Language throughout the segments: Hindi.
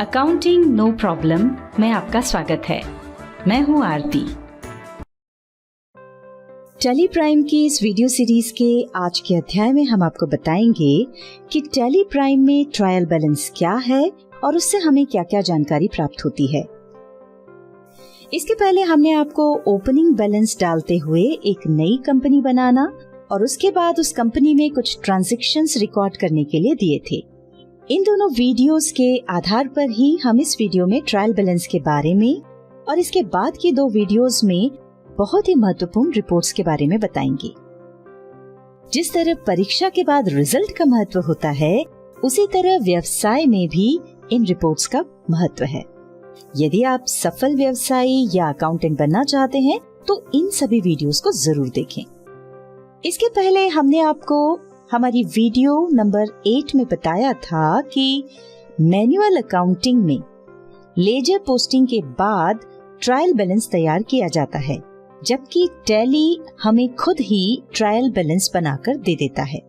अकाउंटिंग नो प्रॉब्लम में आपका स्वागत है। मैं हूं आरती। टैली प्राइम की इस वीडियो सीरीज के आज के अध्याय में हम आपको बताएंगे कि टैली प्राइम में ट्रायल बैलेंस क्या है और उससे हमें क्या क्या जानकारी प्राप्त होती है। इसके पहले हमने आपको ओपनिंग बैलेंस डालते हुए एक नई कंपनी बनाना और उसके बाद उस कंपनी में कुछ ट्रांजैक्शंस रिकॉर्ड करने के लिए दिए थे। इन दोनों वीडियोस के आधार पर ही हम इस वीडियो में ट्रायल बैलेंस के बारे में और इसके बाद की 2 वीडियोस में बहुत ही महत्वपूर्ण रिपोर्ट्स के बारे में बताएंगे। जिस तरह परीक्षा के बाद रिजल्ट का महत्व होता है, उसी तरह व्यवसाय में भी इन रिपोर्ट्स का महत्व है। यदि आप सफल व्यवसायी या अकाउंटेंट बनना चाहते हैं तो इन सभी वीडियोस को जरूर देखें। इसके पहले हमने आपको हमारी वीडियो नंबर 8 में बताया था कि मैनुअल अकाउंटिंग में लेजर पोस्टिंग के बाद ट्रायल बैलेंस तैयार किया जाता है, जबकि टैली हमें खुद ही ट्रायल बैलेंस बनाकर दे देता है।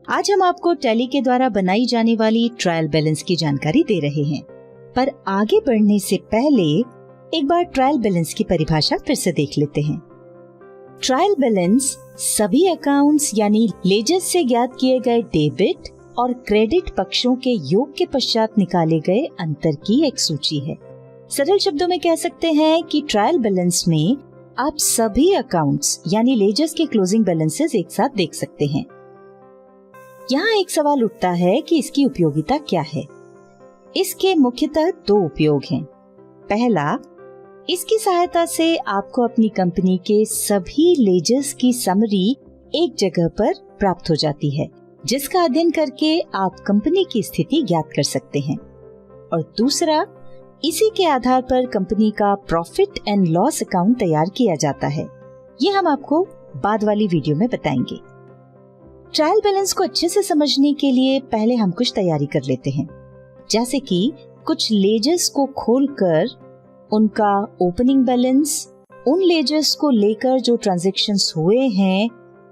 आज हम आपको टैली के द्वारा बनाई जाने वाली ट्रायल बैलेंस की जानकारी दे रहे हैं, पर आगे बढ़ने से पहले एक बार ट्रायल बैलेंस की परिभाषा फिर से देख लेते हैं। ट्रायल बैलेंस सभी अकाउंट्स यानी लेजर से ज्ञात किए गए डेबिट और क्रेडिट पक्षों के योग के पश्चात निकाले गए अंतर की एक सूची है। सरल शब्दों में कह सकते हैं कि ट्रायल बैलेंस में आप सभी अकाउंट्स यानी लेजर्स के क्लोजिंग बैलेंसेस एक साथ देख सकते हैं। यहाँ एक सवाल उठता है कि इसकी उपयोगिता क्या है। इसके मुख्यतः 2 उपयोग हैं। पहला, इसकी सहायता से आपको अपनी कंपनी के सभी लेजर्स की समरी एक जगह पर प्राप्त हो जाती है, जिसका अध्ययन करके आप कंपनी की स्थिति ज्ञात कर सकते हैं। और दूसरा, इसी के आधार पर कंपनी का प्रॉफिट एंड लॉस अकाउंट तैयार किया जाता है। ये हम आपको बाद वाली वीडियो में बताएंगे। ट्रायल बैलेंस को अच्छे से समझने के लिए पहले हम कुछ तैयारी कर लेते हैं, जैसे कि कुछ लेजर्स को खोलकर उनका ओपनिंग बैलेंस, उन लेजर्स को लेकर जो ट्रांजैक्शंस हुए हैं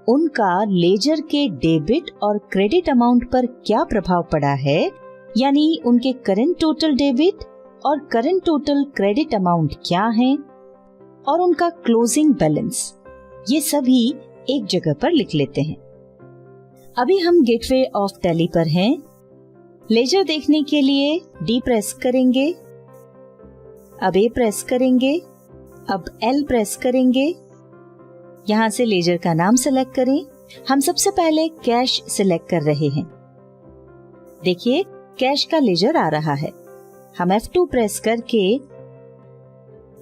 उनका लेजर के डेबिट और क्रेडिट अमाउंट पर क्या प्रभाव पड़ा है, यानी उनके करंट टोटल डेबिट और करंट टोटल क्रेडिट अमाउंट क्या है, और उनका क्लोजिंग बैलेंस, ये सभी एक जगह पर लिख लेते हैं। अभी हम गेटवे ऑफ टैली पर हैं। लेजर देखने के लिए डी प्रेस करेंगे, अब ए प्रेस करेंगे, अब एल प्रेस करेंगे। यहाँ से लेजर का नाम सिलेक्ट करें। हम सबसे पहले कैश सिलेक्ट कर रहे हैं। देखिए कैश का लेजर आ रहा है। हम F2 प्रेस करके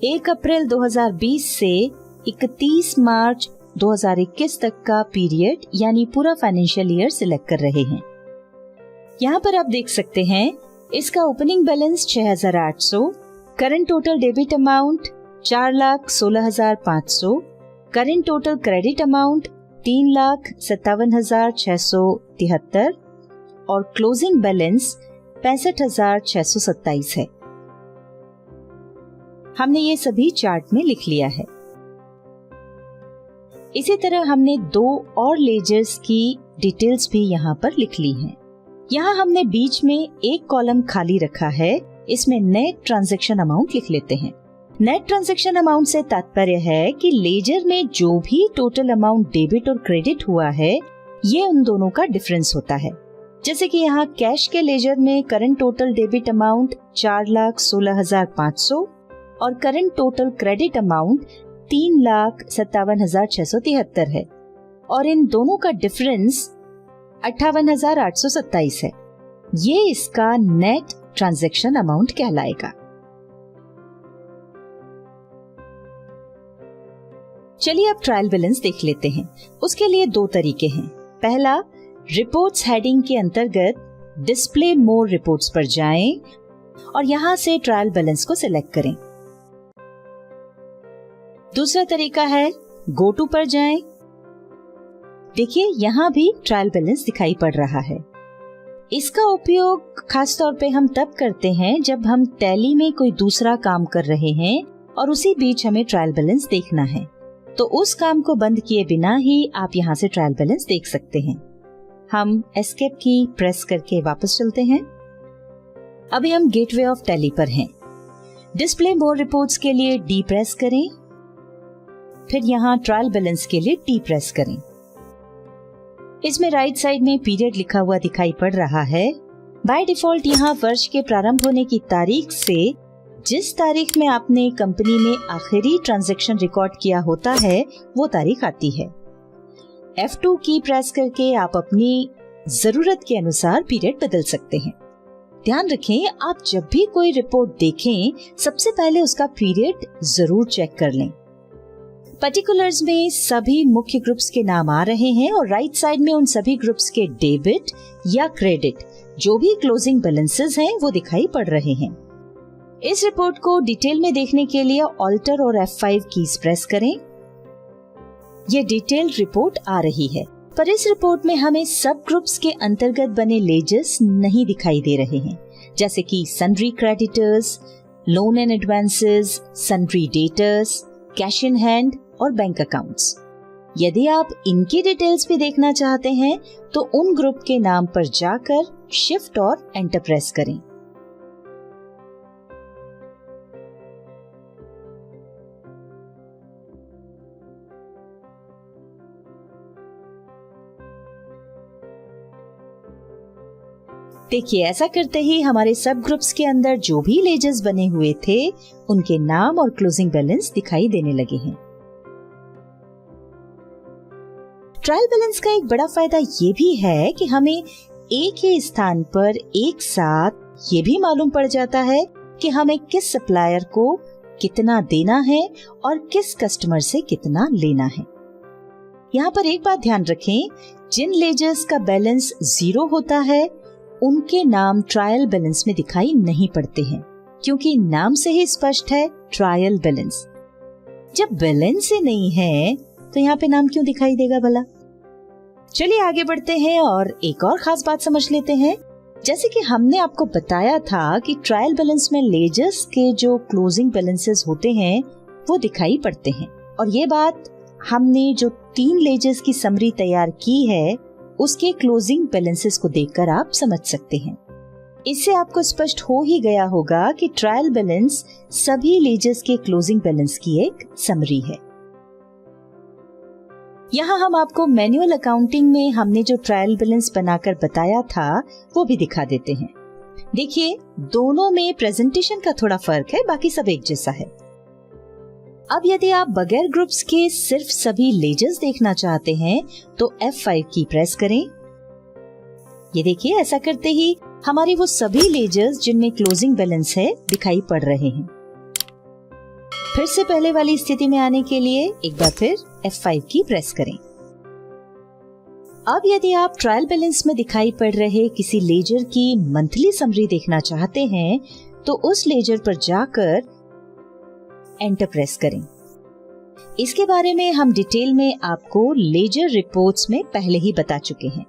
1 अप्रैल 2020 से 31 मार्च 2021 तक का पीरियड यानी पूरा फाइनेंशियल ईयर सिलेक्ट कर रहे हैं। यहाँ पर आप देख सकते हैं इसका opening balance 6,800, current total debit amount 4,16,500, current total credit amount 3,57,673 और क्लोजिंग बैलेंस 65,627 है। हमने ये सभी चार्ट में लिख लिया है। इसी तरह हमने 2 और लेजर्स की डिटेल्स भी यहाँ पर लिख ली हैं। यहाँ हमने बीच में एक कॉलम खाली रखा है, इसमें नेट ट्रांजैक्शन अमाउंट लिख लेते हैं। नेट ट्रांजैक्शन अमाउंट से तात्पर्य है कि लेजर में जो भी टोटल अमाउंट डेबिट और क्रेडिट हुआ है, ये उन दोनों का डिफरेंस होता है। जैसे कि यहाँ कैश के लेजर में करंट टोटल डेबिट अमाउंट 4,16,500 और करंट टोटल क्रेडिट अमाउंट 3,57,673 है, और इन दोनों का डिफरेंस 58,827 है। ये इसका नेट ट्रांजैक्शन अमाउंट कहलाएगा। चलिए अब ट्रायल बैलेंस देख लेते हैं। उसके लिए 2 तरीके हैं। पहला, रिपोर्ट्स हेडिंग के अंतर्गत डिस्प्ले मोर रिपोर्ट्स पर जाएं और यहां से ट्रायल बैलेंस को सिलेक्ट करें। दूसरा तरीका है गो टू पर जाएं। देखिए यहाँ भी ट्रायल बैलेंस दिखाई पड़ रहा है। इसका उपयोग खास तौर पे हम तब करते हैं जब हम टैली में कोई दूसरा काम कर रहे हैं और उसी बीच हमें ट्रायल बैलेंस देखना है, तो उस काम को बंद किए बिना ही आप यहाँ से ट्रायल बैलेंस देख सकते हैं। हम एस्केप की प्रेस करके वापस चलते हैं। अभी हम गेटवे ऑफ टैली पर हैं। डिस्प्ले मोर रिपोर्ट्स के लिए डी प्रेस करें, फिर यहाँ ट्रायल बैलेंस के लिए टी प्रेस करें। इसमें राइट साइड में पीरियड लिखा हुआ दिखाई पड़ रहा है। बाय डिफॉल्ट यहाँ वर्ष के प्रारंभ होने की तारीख से जिस तारीख में आपने कंपनी में आखिरी ट्रांजैक्शन रिकॉर्ड किया होता है वो तारीख आती है। F2 की प्रेस करके आप अपनी जरूरत के अनुसार पीरियड बदल सकते हैं। ध्यान रखें, आप जब भी कोई रिपोर्ट देखें सबसे पहले उसका पीरियड जरूर चेक कर लें। पर्टिकुलर्स में सभी मुख्य ग्रुप्स के नाम आ रहे हैं और राइट साइड में उन सभी ग्रुप्स के डेबिट या क्रेडिट जो भी क्लोजिंग बैलेंसेस हैं वो दिखाई पड़ रहे हैं। इस रिपोर्ट को डिटेल में देखने के लिए ऑल्टर और F5 कीज प्रेस करें। ये डिटेल्ड रिपोर्ट आ रही है, पर इस रिपोर्ट में हमें सब ग्रुप्स के अंतर्गत बने लेजर्स नहीं दिखाई दे रहे हैं, जैसे कि sundry creditors, loan and advances, sundry debtors, cash in hand और बैंक अकाउंट्स। यदि आप इनकी डिटेल्स भी देखना चाहते हैं तो उन ग्रुप के नाम पर जाकर शिफ्ट और एंटर प्रेस करें। देखिए, ऐसा करते ही हमारे सब ग्रुप्स के अंदर जो भी लेजर्स बने हुए थे उनके नाम और क्लोजिंग बैलेंस दिखाई देने लगे हैं। ट्रायल बैलेंस का एक बड़ा फायदा ये भी है कि हमें एक ही स्थान पर एक साथ ये भी मालूम पड़ जाता है कि हमें किस सप्लायर को कितना देना है और किस कस्टमर से कितना लेना है। यहाँ पर एक बात ध्यान रखें, जिन लेजर्स का बैलेंस 0 होता है उनके नाम ट्रायल बैलेंस में दिखाई नहीं पड़ते हैं, क्योंकि नाम से ही स्पष्ट है ट्रायल बैलेंस। जब बैलेंस ही नहीं है तो यहाँ पे नाम क्यों दिखाई देगा भला। चलिए आगे बढ़ते हैं और एक और खास बात समझ लेते हैं। जैसे कि हमने आपको बताया था कि ट्रायल बैलेंस में लेजर्स के जो क्लोजिंग बैलेंसेस होते हैं वो दिखाई पड़ते हैं, और ये बात हमने जो 3 लेजर्स की समरी तैयार की है उसके क्लोजिंग बैलेंसेस को देखकर आप समझ सकते हैं। इससे आपको स्पष्ट हो ही गया होगा कि ट्रायल बैलेंस सभी लेजर्स के क्लोजिंग बैलेंस की एक समरी है। यहाँ हम आपको मैनुअल अकाउंटिंग में हमने जो ट्रायल बैलेंस बनाकर बताया था वो भी दिखा देते हैं। देखिए, दोनों में प्रेजेंटेशन का थोड़ा फर्क है, बाकी सब एक जैसा है। अब यदि आप बगैर ग्रुप्स के सिर्फ सभी लेजर्स देखना चाहते हैं तो F5 की प्रेस करें। ये देखिए, ऐसा करते ही हमारी वो सभी लेजर्स जिनमें क्लोजिंग बैलेंस है दिखाई पड़ रहे हैं। फिर से पहले वाली स्थिति में आने के लिए एक बार फिर F5 की प्रेस करें। अब यदि आप ट्रायल बैलेंस में दिखाई पड़ रहे किसी लेजर की मंथली समरी देखना चाहते हैं तो उस लेजर पर जाकर एंटर प्रेस करें। इसके बारे में हम डिटेल में आपको लेजर रिपोर्ट्स में पहले ही बता चुके हैं।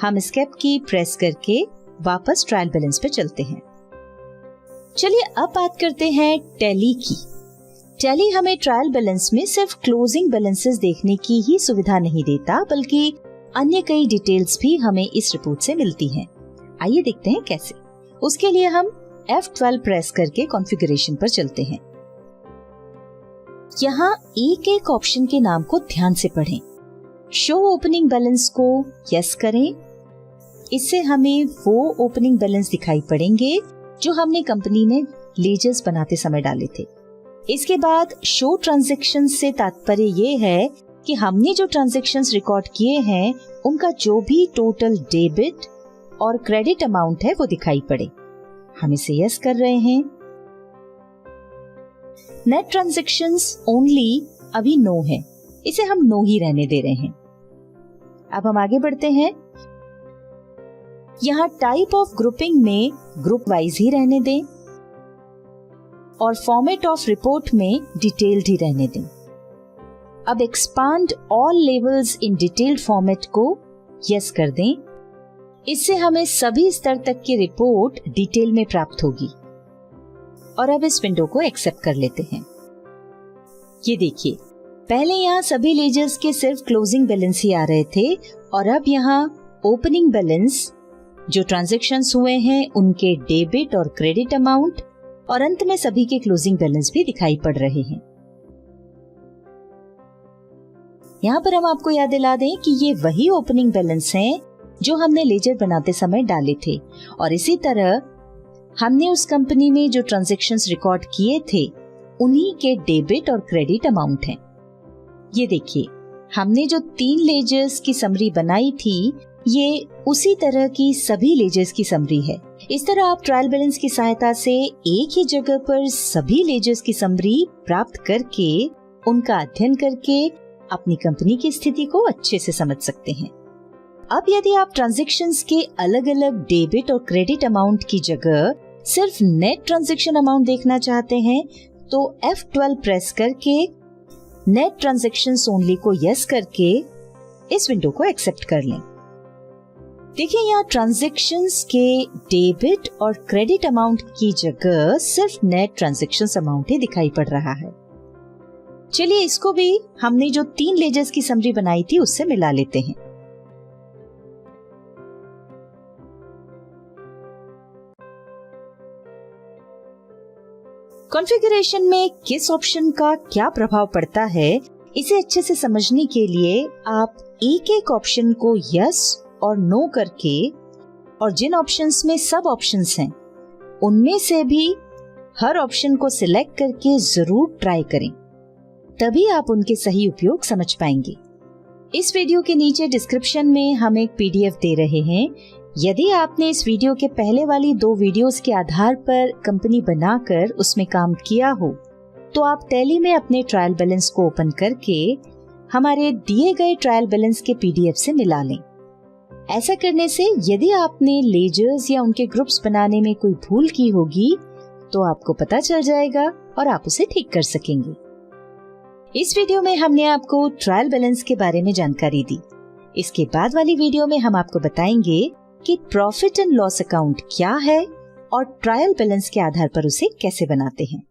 हम एस्केप की प्रेस करके वापस ट्रायल बैलेंस पे चलते हैं। चलिए अब बात करते हैं टैली की। टैली हमें ट्रायल बैलेंस में सिर्फ क्लोजिंग बैलेंसेस देखने की ही सुविधा नहीं देता, बल्कि अन्य कई डिटेल्स भी हमें इस रिपोर्ट से मिलती हैं। आइए देखते हैं कैसे। उसके लिए हम F12 प्रेस करके कॉन्फ़िगरेशन पर चलते हैं। यहाँ एक एक ऑप्शन के नाम को ध्यान से पढ़ें। शो ओपनिंग बैलेंस को यस करें। इससे हमें वो ओपनिंग बैलेंस दिखाई पड़ेंगे जो हमने कंपनी में लेजर्स बनाते समय डाले थे। इसके बाद शो ट्रांजैक्शन से तात्पर्य ये है कि हमने जो ट्रांजैक्शंस रिकॉर्ड किए हैं उनका जो भी टोटल डेबिट और क्रेडिट अमाउंट है वो दिखाई पड़े। हम इसे यस कर रहे हैं। नेट ट्रांजैक्शंस ओनली अभी नो है, इसे हम नो ही रहने दे रहे हैं। अब हम आगे बढ़ते हैं। यहाँ टाइप ऑफ ग्रुपिंग में ग्रुप वाइज ही रहने दें और फॉर्मेट ऑफ रिपोर्ट में डिटेल्ड ही रहने दें। अब expand all levels in detailed format को यस कर दें। इससे हमें सभी स्तर तक की रिपोर्ट डिटेल में प्राप्त होगी। और अब इस विंडो को एक्सेप्ट कर लेते हैं। ये देखिए, पहले यहाँ सभी लेजर्स के सिर्फ क्लोजिंग बैलेंस ही आ रहे थे और अब यहाँ ओपनिंग बैलेंस जो ट्रांजैक्शंस हुए हैं उनके डेबिट और क्रेडिट अमाउंट, और अंत में सभी के क्लोजिंग बैलेंस भी दिखाई पड़ रहे हैं। यहाँ पर हम आपको याद दिला दें कि ये वही ओपनिंग बैलेंस हैं जो हमने लेजर बनाते समय डाले थे, और इसी तरह हमने उस कंपनी में जो ट्रांजैक्शंस रिकॉर्ड किए थे उन्हीं के डेबिट और क्रेडिट अमाउंट हैं। ये देखिए, हमने जो 3 लेजर्स की समरी बनाई थी ये उसी तरह की सभी लेजर्स की समरी है। इस तरह आप ट्रायल बैलेंस की सहायता से एक ही जगह पर सभी लेजर्स की समरी प्राप्त करके उनका अध्ययन करके अपनी कंपनी की स्थिति को अच्छे से समझ सकते हैं। अब यदि आप ट्रांजैक्शंस के अलग अलग डेबिट और क्रेडिट अमाउंट की जगह सिर्फ नेट ट्रांजैक्शन अमाउंट देखना चाहते हैं तो F12 प्रेस करके नेट ट्रांजैक्शंस ओनली को यस करके इस विंडो को एक्सेप्ट कर लें। देखिए, यहाँ ट्रांजैक्शंस के डेबिट और क्रेडिट अमाउंट की जगह सिर्फ नेट ट्रांजैक्शंस अमाउंट ही दिखाई पड़ रहा है। चलिए इसको भी हमने जो 3 लेजर्स की समरी बनाई थी उससे मिला लेते हैं। कॉन्फ़िगरेशन में किस ऑप्शन का क्या प्रभाव पड़ता है, इसे अच्छे से समझने के लिए आप एक एक ऑप्शन को यस और नो करके, और जिन ऑप्शंस में सब ऑप्शंस हैं उनमें से भी हर ऑप्शन को सिलेक्ट करके जरूर ट्राई करें, तभी आप उनके सही उपयोग समझ पाएंगे। इस वीडियो के नीचे डिस्क्रिप्शन में हम एक PDF दे रहे हैं। यदि आपने इस वीडियो के पहले वाली 2 वीडियोस के आधार पर कंपनी बनाकर उसमें काम किया हो तो आप टैली में अपने ट्रायल बैलेंस को ओपन करके हमारे दिए गए ट्रायल बैलेंस के PDF से मिला लें। ऐसा करने से यदि आपने लेजर्स या उनके ग्रुप्स बनाने में कोई भूल की होगी तो आपको पता चल जाएगा और आप उसे ठीक कर सकेंगे। इस वीडियो में हमने आपको ट्रायल बैलेंस के बारे में जानकारी दी। इसके बाद वाली वीडियो में हम आपको बताएंगे कि प्रॉफिट एंड लॉस अकाउंट क्या है और ट्रायल बैलेंस के आधार पर उसे कैसे बनाते हैं।